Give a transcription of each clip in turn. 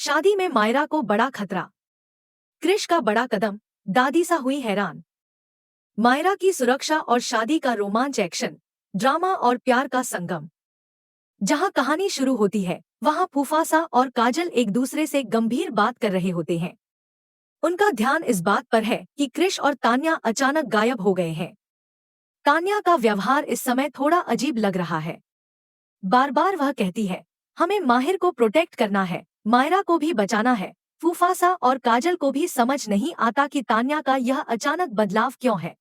शादी में मायरा को बड़ा खतरा। क्रिश का बड़ा कदम, दादी सा हुई हैरान। मायरा की सुरक्षा और शादी का रोमांच, एक्शन ड्रामा और प्यार का संगम। जहां कहानी शुरू होती है वहां फूफासा और काजल एक दूसरे से गंभीर बात कर रहे होते हैं। उनका ध्यान इस बात पर है कि क्रिश और तान्या अचानक गायब हो गए हैं। तान्या का व्यवहार इस समय थोड़ा अजीब लग रहा है। बार बार वह कहती है, हमें माहिर को प्रोटेक्ट करना है, मायरा को भी बचाना है। फूफासा और काजल को भी समझ नहीं आता कि तान्या का यह अचानक बदलाव क्यों है।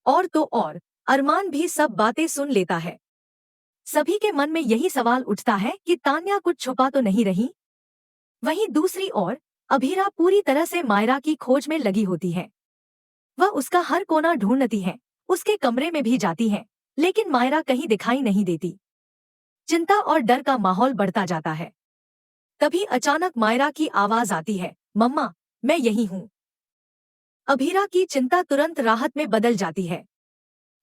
और तो और अरमान भी सब बातें सुन लेता है। सभी के मन में यही सवाल उठता है कि तान्या कुछ छुपा तो नहीं रही। वहीं दूसरी ओर अभीरा पूरी तरह से मायरा की खोज में लगी होती है। वह उसका हर कोना ढूंढती है, उसके कमरे में भी जाती है, लेकिन मायरा कहीं दिखाई नहीं देती। चिंता और डर का माहौल बढ़ता जाता है। तभी अचानक मायरा की आवाज आती है, मम्मा, मैं यही हूँ। अभीरा की चिंता तुरंत राहत में बदल जाती है।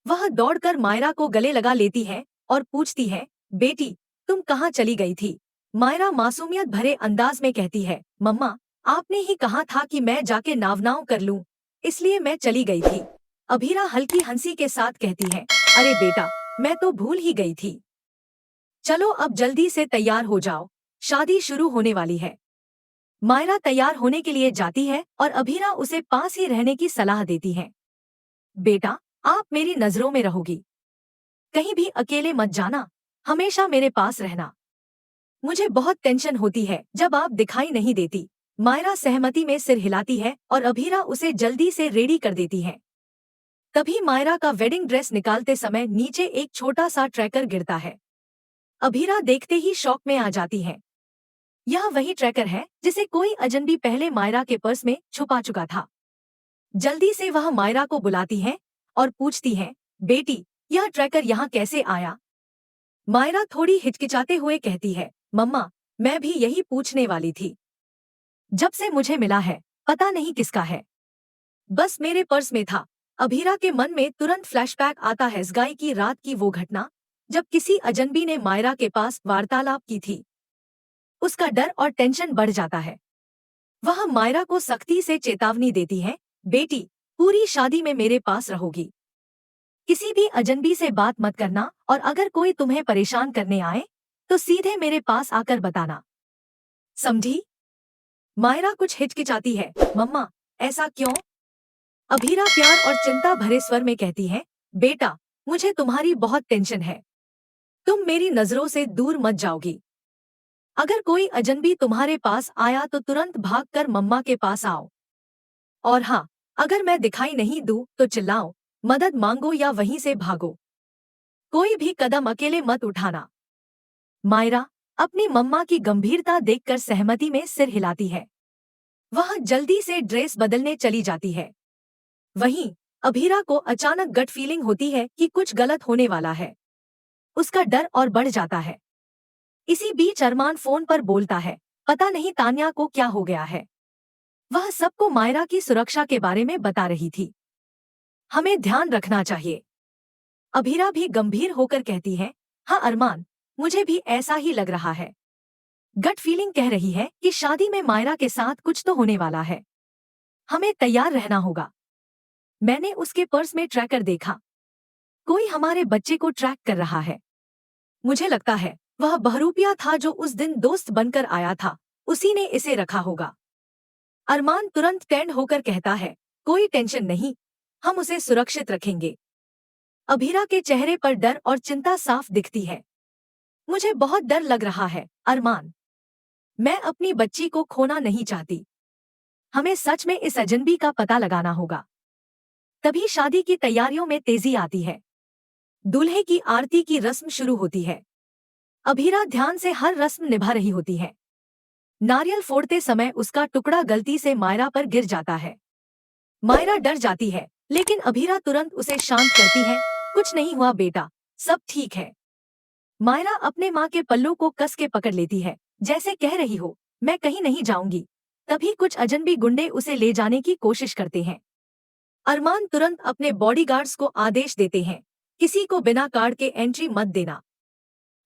वह दौड़कर मायरा को गले लगा लेती है और पूछती है, बेटी, तुम कहाँ चली गई थी? मायरा मासूमियत भरे अंदाज में कहती है, मम्मा, आपने ही कहा था कि मैं जाके नाव कर लूं, इसलिए मैं चली गई थी। अभीरा हल्की हंसी के साथ कहती है, अरे बेटा, मैं तो भूल ही गई थी। चलो अब जल्दी से तैयार हो जाओ, शादी शुरू होने वाली है। मायरा तैयार होने के लिए जाती है और अभीरा उसे पास ही रहने की सलाह देती है। बेटा, आप मेरी नजरों में रहोगी, कहीं भी अकेले मत जाना, हमेशा मेरे पास रहना। मुझे बहुत टेंशन होती है जब आप दिखाई नहीं देती। मायरा सहमति में सिर हिलाती है और अभीरा उसे जल्दी से रेडी कर देती है। तभी मायरा का वेडिंग ड्रेस निकालते समय नीचे एक छोटा सा ट्रैकर गिरता है। अभीरा देखते ही शॉक में आ जाती है। यह वही ट्रैकर है जिसे कोई अजनबी पहले मायरा के पर्स में छुपा चुका था। जल्दी से वह मायरा को बुलाती है और पूछती है, बेटी, यह ट्रैकर यहाँ कैसे आया? मायरा थोड़ी हिचकिचाते हुए कहती है, मम्मा, मैं भी यही पूछने वाली थी। जब से मुझे मिला है, पता नहीं किसका है, बस मेरे पर्स में था। अभीरा के मन में तुरंत फ्लैशबैक आता है सगाई की रात की वो घटना, जब किसी अजनबी ने मायरा के पास वार्तालाप की थी। उसका डर और टेंशन बढ़ जाता है। वह मायरा को सख्ती से चेतावनी देती है, बेटी, पूरी शादी में मेरे पास रहोगी, किसी भी अजनबी से बात मत करना, और अगर कोई तुम्हें परेशान करने आए तो सीधे मेरे पास आकर बताना, समझी? मायरा कुछ हिचकिचाती है, मम्मा, ऐसा क्यों? अभीरा प्यार और चिंता भरे स्वर में कहती है, बेटा, मुझे तुम्हारी बहुत टेंशन है। तुम मेरी नजरों से दूर मत जाओगी। अगर कोई अजनबी तुम्हारे पास आया तो तुरंत भागकर मम्मा के पास आओ। और हाँ, अगर मैं दिखाई नहीं दूं तो चिल्लाओ, मदद मांगो या वहीं से भागो। कोई भी कदम अकेले मत उठाना। मायरा अपनी मम्मा की गंभीरता देखकर सहमति में सिर हिलाती है। वह जल्दी से ड्रेस बदलने चली जाती है। वहीं अभीरा को अचानक गट फीलिंग होती है कि कुछ गलत होने वाला है। उसका डर और बढ़ जाता है। इसी बीच अरमान फोन पर बोलता है, पता नहीं तान्या को क्या हो गया है। वह सबको मायरा की सुरक्षा के बारे में बता रही थी। हमें ध्यान रखना चाहिए। अभीरा भी गंभीर होकर कहती है, हाँ अरमान, मुझे भी ऐसा ही लग रहा है। गट फीलिंग कह रही है कि शादी में मायरा के साथ कुछ तो होने वाला है। हमें तैयार रहना होगा। मैंने उसके पर्स में ट्रैकर देखा, कोई हमारे बच्चे को ट्रैक कर रहा है। मुझे लगता है वह बहरूपिया था जो उस दिन दोस्त बनकर आया था, उसी ने इसे रखा होगा। अरमान तुरंत टेंड होकर कहता है, कोई टेंशन नहीं, हम उसे सुरक्षित रखेंगे। अभीरा के चेहरे पर डर और चिंता साफ दिखती है। मुझे बहुत डर लग रहा है अरमान, मैं अपनी बच्ची को खोना नहीं चाहती। हमें सच में इस अजनबी का पता लगाना होगा। तभी शादी की तैयारियों में तेजी आती है। दूल्हे की आरती की रस्म शुरू होती है। अभीरा ध्यान से हर रस्म निभा रही होती है। नारियल फोड़ते समय उसका टुकड़ा गलती से मायरा पर गिर जाता है। मायरा डर जाती है, लेकिन अभीरा तुरंत उसे शांत करती है, कुछ नहीं हुआ बेटा, सब ठीक है। मायरा अपने माँ के पल्लू को कस के पकड़ लेती है, जैसे कह रही हो, मैं कहीं नहीं जाऊंगी। तभी कुछ अजनबी गुंडे उसे ले जाने की कोशिश करते हैं। अरमान तुरंत अपने बॉडीगार्ड्स को आदेश देते हैं, किसी को बिना कार्ड के एंट्री मत देना।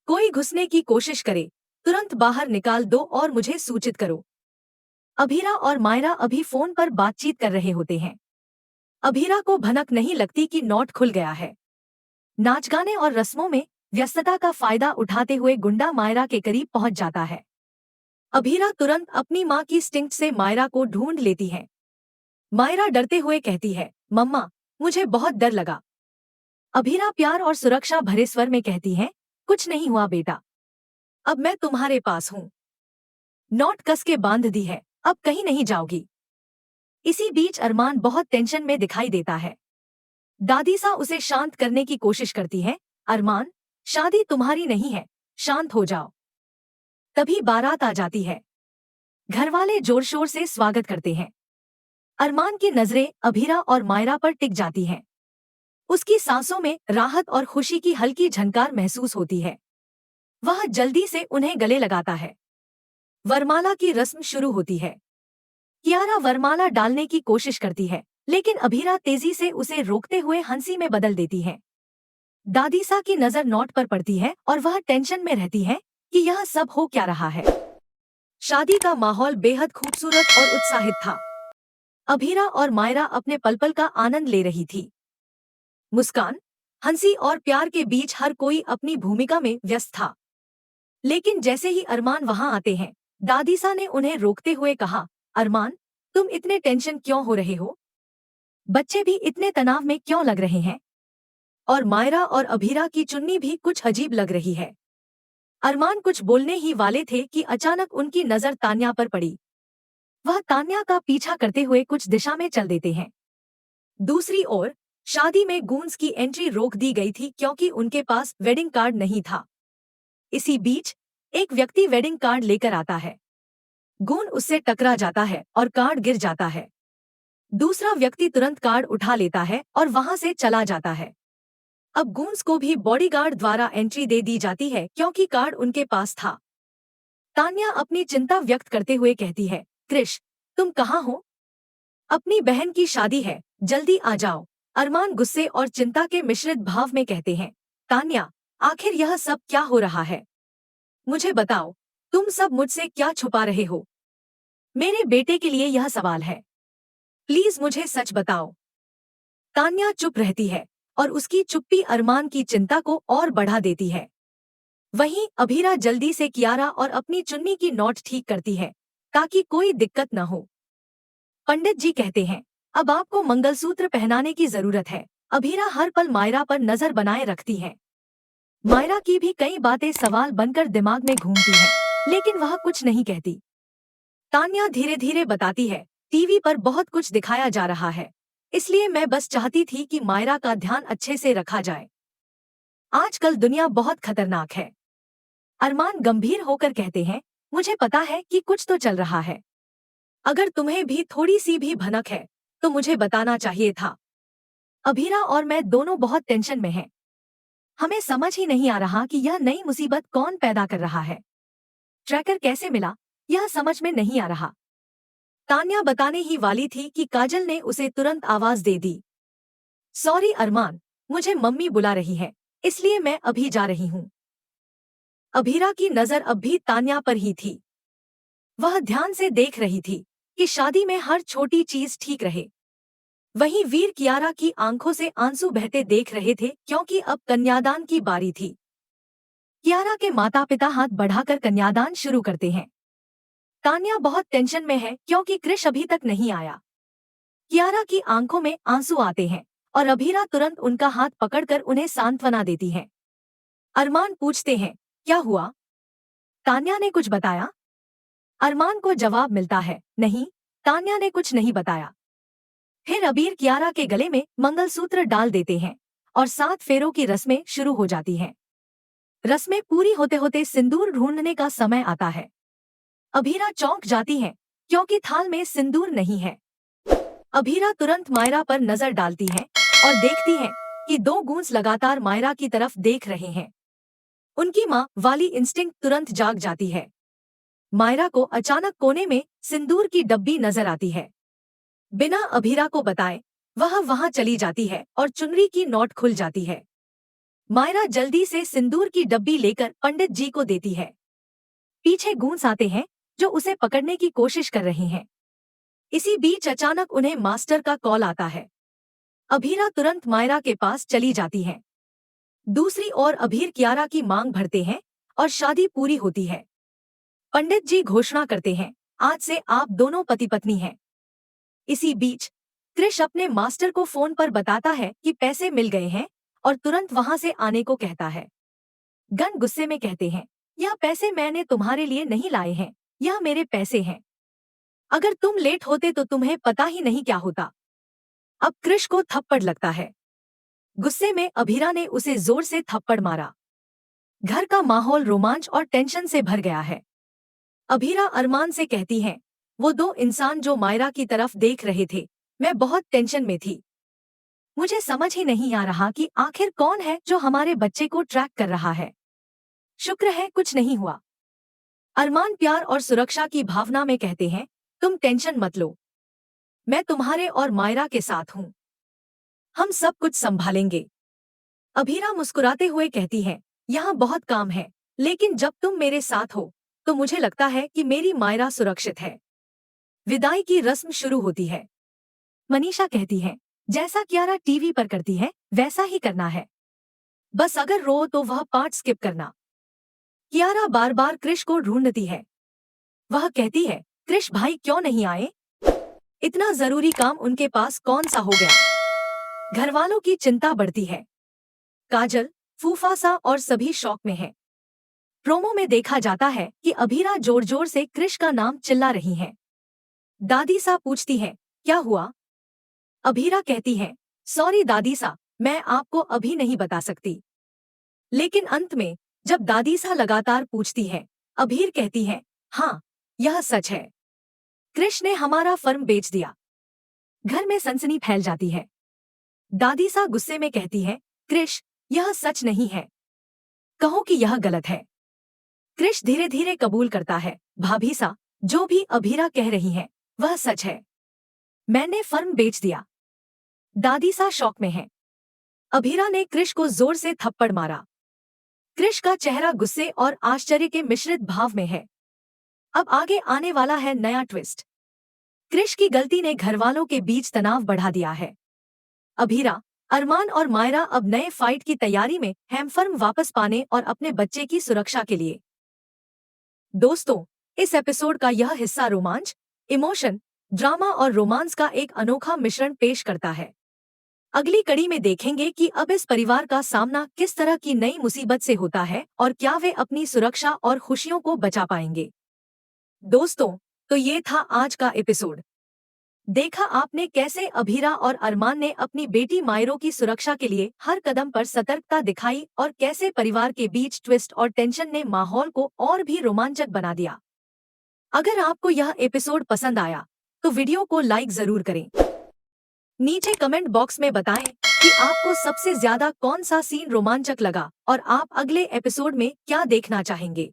कोई घुसने की कोशिश करे तुरंत बाहर निकाल दो और मुझे सूचित करो। अभीरा और मायरा अभी फोन पर बातचीत कर रहे होते हैं। अभीरा को भनक नहीं लगती कि नोट खुल गया है। नाच गाने और रस्मों में व्यस्तता का फायदा उठाते हुए गुंडा मायरा के करीब पहुंच जाता है। अभीरा तुरंत अपनी मां की स्टिंक्ट से मायरा को ढूंढ लेती है। मायरा डरते हुए कहती है, मम्मा, मुझे बहुत डर लगा। अभीरा प्यार और सुरक्षा भरे स्वर में कहती है, कुछ नहीं हुआ बेटा, अब मैं तुम्हारे पास हूँ। नोट कस के बांध दी है, अब कहीं नहीं जाओगी। इसी बीच अरमान बहुत टेंशन में दिखाई देता है। दादीसा उसे शांत करने की कोशिश करती है। अरमान, शादी तुम्हारी नहीं है, शांत हो जाओ। तभी बारात आ जाती है। घरवाले जोर शोर से स्वागत करते हैं। अरमान की नजरें अभीरा और मायरा पर टिक जाती हैं। उसकी सांसों में राहत और खुशी की हल्की झनकार महसूस होती है। वह जल्दी से उन्हें गले लगाता है। वरमाला की रस्म शुरू होती है। कियारा वरमाला डालने की कोशिश करती है, लेकिन अभीरा तेजी से उसे रोकते हुए हंसी में बदल देती है। दादीसा की नजर नोट पर पड़ती है और वह टेंशन में रहती है कि यह सब हो क्या रहा है। शादी का माहौल बेहद खूबसूरत और उत्साहित था। अभीरा और मायरा अपने पल पल का आनंद ले रही थी। मुस्कान, हंसी और प्यार के बीच हर कोई अपनी भूमिका में व्यस्त था। लेकिन जैसे ही अरमान वहां आते हैं, दादीसा ने उन्हें रोकते हुए कहा, अरमान, तुम इतने टेंशन क्यों हो रहे हो? बच्चे भी इतने तनाव में क्यों लग रहे हैं? और मायरा और अभीरा की चुन्नी भी कुछ अजीब लग रही है। अरमान कुछ बोलने ही वाले थे कि अचानक उनकी नजर तान्या पर पड़ी। वह तान्या का पीछा करते हुए कुछ दिशा में चल देते हैं। दूसरी ओर शादी में गूंज की एंट्री रोक दी गई थी क्योंकि उनके पास वेडिंग कार्ड नहीं था। इसी बीच एक व्यक्ति वेडिंग कार्ड लेकर आता है। गूंज उससे टकरा जाता है और कार्ड गिर जाता है। दूसरा व्यक्ति तुरंत कार्ड उठा लेता है और वहां से चला जाता है। अब गूंज को भी बॉडीगार्ड द्वारा एंट्री दे दी जाती है क्योंकि कार्ड उनके पास था। तान्या अपनी चिंता व्यक्त करते हुए कहती है, क्रिश, तुम कहाँ हो? अपनी बहन की शादी है, जल्दी आ जाओ। अरमान गुस्से और चिंता के मिश्रित भाव में कहते हैं, तान्या, आखिर यह सब क्या हो रहा है? मुझे बताओ, तुम सब मुझसे क्या छुपा रहे हो? मेरे बेटे के लिए यह सवाल है, प्लीज मुझे सच बताओ। तान्या चुप रहती है और उसकी चुप्पी अरमान की चिंता को और बढ़ा देती है। वहीं अभीरा जल्दी से कियारा और अपनी चुन्नी की नॉट ठीक करती है ताकि कोई दिक्कत न हो। पंडित जी कहते हैं, अब आपको मंगलसूत्र पहनाने की जरूरत है। अभीरा हर पल मायरा पर नजर बनाए रखती है। मायरा की भी कई बातें सवाल बनकर दिमाग में घूमती हैं, लेकिन वह कुछ नहीं कहती। तान्या धीरे धीरे बताती है, टीवी पर बहुत कुछ दिखाया जा रहा है, इसलिए मैं बस चाहती थी कि मायरा का ध्यान अच्छे से रखा जाए। आजकल दुनिया बहुत खतरनाक है। अरमान गंभीर होकर कहते हैं, मुझे पता है कि कुछ तो चल रहा है। अगर तुम्हें भी थोड़ी सी भी भनक है तो मुझे बताना चाहिए था। अभीरा और मैं दोनों बहुत टेंशन में हैं। हमें समझ ही नहीं आ रहा कि यह नई मुसीबत कौन पैदा कर रहा है। ट्रैकर कैसे मिला, यह समझ में नहीं आ रहा। तान्या बताने ही वाली थी कि काजल ने उसे तुरंत आवाज दे दी, सॉरी अरमान, मुझे मम्मी बुला रही है, इसलिए मैं अभी जा रही हूँ। अभीरा की नजर अब भी तान्या पर ही थी। वह ध्यान से देख रही थी कि शादी में हर छोटी चीज ठीक रहे। वहीं वीर कियारा की आंखों से आंसू बहते देख रहे थे क्योंकि अब कन्यादान की बारी थी। कियारा के माता पिता हाथ बढ़ाकर कन्यादान शुरू करते हैं। तान्या बहुत टेंशन में है क्योंकि कृष अभी तक नहीं आया। कियारा की आंखों में आंसू आते हैं और अभीरा तुरंत उनका हाथ पकड़कर उन्हें सांत्वना देती है। अरमान पूछते हैं, क्या हुआ? तान्या ने कुछ बताया? अरमान को जवाब मिलता है, नहीं, तान्या ने कुछ नहीं बताया। फिर अबीर कियारा के गले में मंगलसूत्र डाल देते हैं और 7 फेरों की रस्में शुरू हो जाती हैं। रस्में पूरी होते होते सिंदूर ढूंढने का समय आता है। अभीरा चौंक जाती है क्योंकि थाल में सिंदूर नहीं है। अभीरा तुरंत मायरा पर नजर डालती है और देखती है कि 2 गूंज लगातार मायरा की तरफ देख रहे हैं। उनकी माँ वाली इंस्टिंक्ट तुरंत जाग जाती है। मायरा को अचानक कोने में सिंदूर की डब्बी नजर आती है। बिना अभीरा को बताए वह वहां चली जाती है और चुनरी की नोट खुल जाती है। मायरा जल्दी से सिंदूर की डब्बी लेकर पंडित जी को देती है। पीछे गूंज आते हैं जो उसे पकड़ने की कोशिश कर रहे हैं। इसी बीच अचानक उन्हें मास्टर का कॉल आता है। अभीरा तुरंत मायरा के पास चली जाती है। दूसरी ओर अभीर कियारा की मांग भरते हैं और शादी पूरी होती है। पंडित जी घोषणा करते हैं, आज से आप दोनों पति पत्नी हैं। इसी बीच कृष अपने मास्टर को फोन पर बताता है कि पैसे मिल गए हैं और तुरंत वहां से आने को कहता है। गन गुस्से में कहते हैं, यह पैसे मैंने तुम्हारे लिए नहीं लाए हैं, यह मेरे पैसे हैं। अगर तुम लेट होते तो तुम्हें पता ही नहीं क्या होता। अब कृष को थप्पड़ लगता है। गुस्से में अभीरा ने उसे जोर से थप्पड़ मारा। घर का माहौल रोमांच और टेंशन से भर गया है। अभीरा अरमान से कहती हैं, वो दो इंसान जो मायरा की तरफ देख रहे थे, मैं बहुत टेंशन में थी। मुझे समझ ही नहीं आ रहा कि आखिर कौन है जो हमारे बच्चे को ट्रैक कर रहा है। शुक्र है कुछ नहीं हुआ। अरमान प्यार और सुरक्षा की भावना में कहते हैं, तुम टेंशन मत लो, मैं तुम्हारे और मायरा के साथ हूँ, हम सब कुछ संभालेंगे। अभीरा मुस्कुराते हुए कहती है, यहाँ बहुत काम है, लेकिन जब तुम मेरे साथ हो तो मुझे लगता है कि मेरी मायरा सुरक्षित है। विदाई की रस्म शुरू होती है। मनीषा कहती है, जैसा कियारा टीवी पर करती है वैसा ही करना है, बस अगर रो तो वह पार्ट स्किप करना। कियारा बार बार कृष को ढूंढती है। वह कहती है, कृष भाई क्यों नहीं आए? इतना जरूरी काम उनके पास कौन सा हो गया? घरवालों की चिंता बढ़ती है। काजल, फूफासा और सभी शौक में है। प्रोमो में देखा जाता है कि अभीरा जोर जोर से कृष का नाम चिल्ला रही हैं। दादी सा पूछती है, क्या हुआ? अभीरा कहती है, सॉरी दादी सा, मैं आपको अभी नहीं बता सकती। लेकिन अंत में जब दादी सा लगातार पूछती है, अभीर कहती है, हाँ यह सच है, कृष ने हमारा फर्म बेच दिया। घर में सनसनी फैल जाती है। दादी सा गुस्से में कहती है, कृष यह सच नहीं है, कहो कि यह गलत है। कृष धीरे धीरे कबूल करता है, भाभी सा जो भी अभीरा कह रही है वह सच है, मैंने फर्म बेच दिया। दादी सा शौक में है। अभीरा ने कृष को जोर से थप्पड़ मारा। कृष का चेहरा गुस्से और आश्चर्य के मिश्रित भाव में है। अब आगे आने वाला है नया ट्विस्ट। कृष की गलती ने घरवालों के बीच तनाव बढ़ा दिया है। अभीरा, अरमान और मायरा अब नए फाइट की तैयारी में हैं, फर्म वापस पाने और अपने बच्चे की सुरक्षा के लिए। दोस्तों, इस एपिसोड का यह हिस्सा रोमांच, इमोशन, ड्रामा और रोमांस का एक अनोखा मिश्रण पेश करता है। अगली कड़ी में देखेंगे कि अब इस परिवार का सामना किस तरह की नई मुसीबत से होता है और क्या वे अपनी सुरक्षा और खुशियों को बचा पाएंगे। दोस्तों, तो ये था आज का एपिसोड। देखा आपने कैसे अभीरा और अरमान ने अपनी बेटी मायरो की सुरक्षा के लिए हर कदम पर सतर्कता दिखाई और कैसे परिवार के बीच ट्विस्ट और टेंशन ने माहौल को और भी रोमांचक बना दिया। अगर आपको यह एपिसोड पसंद आया तो वीडियो को लाइक जरूर करें। नीचे कमेंट बॉक्स में बताएं कि आपको सबसे ज्यादा कौन सा सीन रोमांचक लगा और आप अगले एपिसोड में क्या देखना चाहेंगे।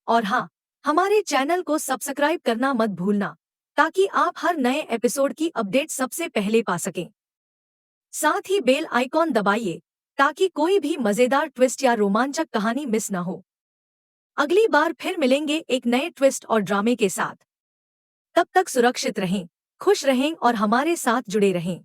और हाँ, हमारे चैनल को सब्सक्राइब करना मत भूलना ताकि आप हर नए एपिसोड की अपडेट सबसे पहले पा सकें। साथ ही बेल आइकॉन दबाइए ताकि कोई भी मजेदार ट्विस्ट या रोमांचक कहानी मिस न हो। अगली बार फिर मिलेंगे एक नए ट्विस्ट और ड्रामे के साथ। तब तक सुरक्षित रहें, खुश रहें और हमारे साथ जुड़े रहें।